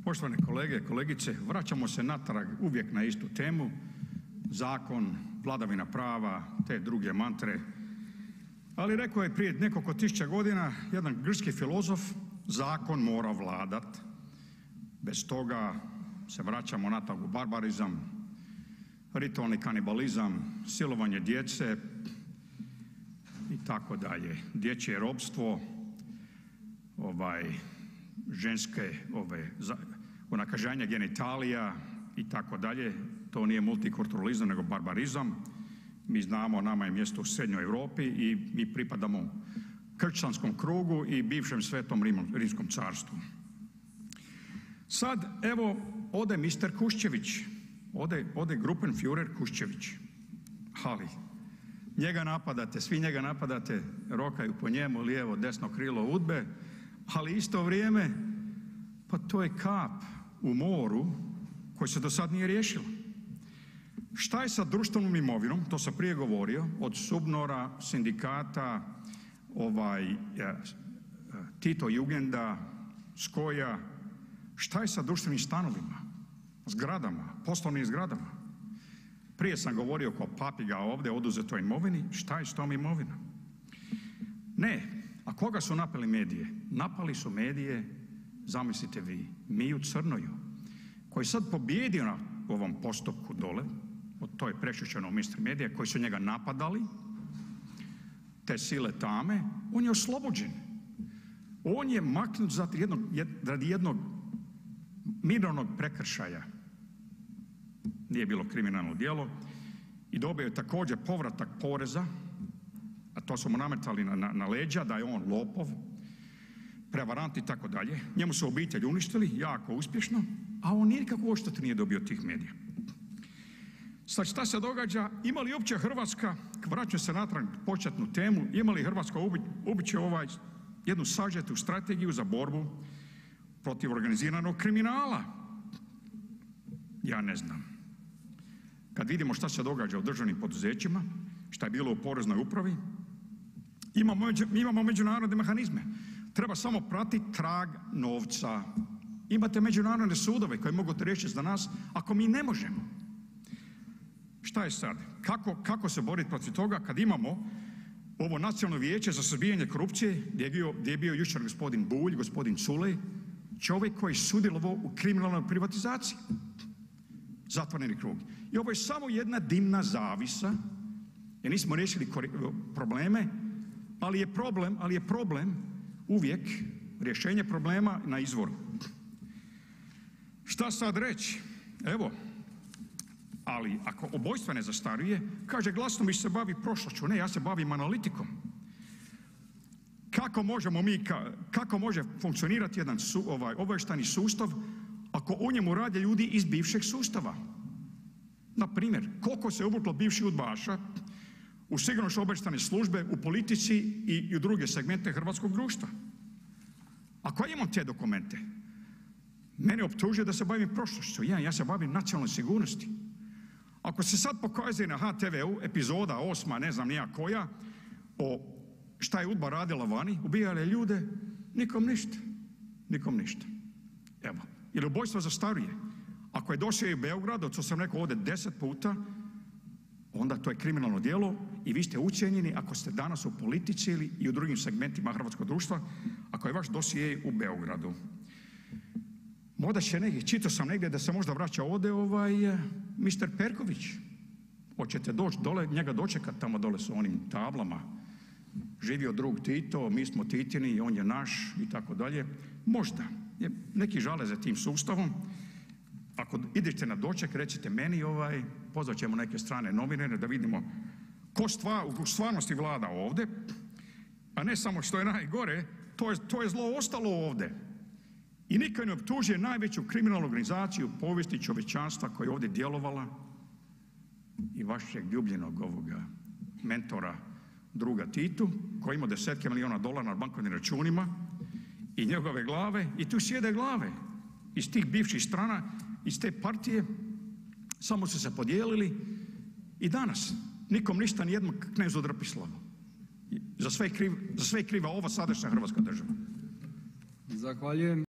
Poštovane kolege, kolegice, vraćamo se natrag uvijek na istu temu, zakon, vladavina prava, te druge mantre, ali rekao je prije nekoliko tisuća godina jedan grčki filozof, zakon mora vladat, bez toga se vraćamo natrag u barbarizam, ritualni kanibalizam, silovanje djece i tako dalje, dječje ropstvo, ženske unakaženje genitalija i tako dalje, to nije multikulturalizam nego barbarizam. Mi znamo, nama je mjesto u Srednjoj Europi i mi pripadamo kršćanskom krugu i bivšem Svetom Rimskom carstvu. Sad evo ode mister Kuščević, ode Gruppenführer Kuščević, ali njega napadate, svi njega napadate, rokaju po njemu lijevo, desno krilo UDBE, ali isto vrijeme pa to je kap u moru koji se do sad nije riješilo. Šta je sa društvenom imovinom, to sam prije govorio, od SUBNOR-a, sindikata, Tito Jugenda, Skoja, šta je sa društvenim stanovima, zgradama, poslovnim zgradama? Prije sam govorio kao papiga ovdje o oduzetoj imovini, šta je s tom imovinom? Ne, a koga su napali medije? Napali su medije, zamislite vi, Miju Crnoju, koji sad pobjedio na ovom postupku dole, to je prešućeno u ministru medija, koji su njega napadali, te sile tame, on je oslobođen. On je maknut radi jednog minornog prekršaja. Nije bilo kriminalno djelo i dobio je također povratak poreza, a to su mu nametali na leđa da je on lopov, prevarant i tako dalje. Njemu su obitelj uništili, jako uspješno, a on nikakvu odštetu nije dobio od tih medija. Sad šta se događa? Ima li uopće Hrvatska, vraćam se natrag početnu temu, ima li Hrvatska uopće jednu sažetu strategiju za borbu protiv organiziranog kriminala? Ja ne znam. Kad vidimo šta se događa u državnim poduzećima, šta je bilo u poreznoj upravi, imamo međunarodne mehanizme. Treba samo pratiti trag novca. Imate međunarodne sudove koji mogu to riješiti za nas ako mi ne možemo. Šta je sad? Kako se boriti protiv toga kad imamo ovo Nacionalno vijeće za suzbijanje korupcije gdje je bio jučer gospodin Bulj, gospodin Culej, čovjek koji je sudjelovao u kriminalnoj privatizaciji. Zatvoreni krug. I ovo je samo jedna dimna zavisa jer nismo riješili probleme, ali je problem uvijek rješenje problema na izvoru. Šta sad reći? Evo, ali ako ubojstvo ne zastaruje, kaže Glasnović se bavi prošlošću, ne, ja se bavim analitikom. Kako može funkcionirati jedan obavještajni sustav ako u njemu rade ljudi iz bivšeg sustava? Na primjer, koliko se uvuklo bivših udbaša u sigurnosno-obavještajne službe, u politici i u druge segmente hrvatskog društva? Ako ja imam te dokumente, mene optužuje da se bavim prošlošću, ja se bavim nacionalnoj sigurnosti. Ako se sad pokazuje na HTV-u epizoda 8, ne znam nija koja, o šta je UDBA radila vani, ubijale ljude, nikom ništa. Evo, jer ubojstvo zastaruje. Ako je došao i u Beograd, to sam rekao ovdje 10 puta, onda to je kriminalno djelo i vi ste ucijenjeni ako ste danas u politici ili i u drugim segmentima hrvatskog društva, ako je vaš dosije u Beogradu. Možda će negdje, čitao sam negdje da se možda vraća ovdje mister Perković. Hoćete doći dole, njega dočekati tamo dole s onim tablama. Živio drug Tito, mi smo Titini, on je naš i tako dalje. Možda. Neki žale za tim sustavom. Ako idete na doček, recite meni, pozvat ćemo neke strane novinare da vidimo ko u stvarnosti vlada ovdje, a ne samo što je najgore, to je zlo ostalo ovdje. I niko ne optužuje najveću kriminalnu organizaciju u povijesti čovječanstva koja je ovdje djelovala i vašeg ljubljenog mentora druga Titu, koji ima desetke milijuna dolara na bankovnim računima i njegove glave, i tu sjede glave iz tih bivših strana, iz te partije, samo su se podijelili i danas nikom ništa, nijednom knezu Drpislavu. Za sve je kriva ova sadašnja hrvatska država. Zahvaljujem.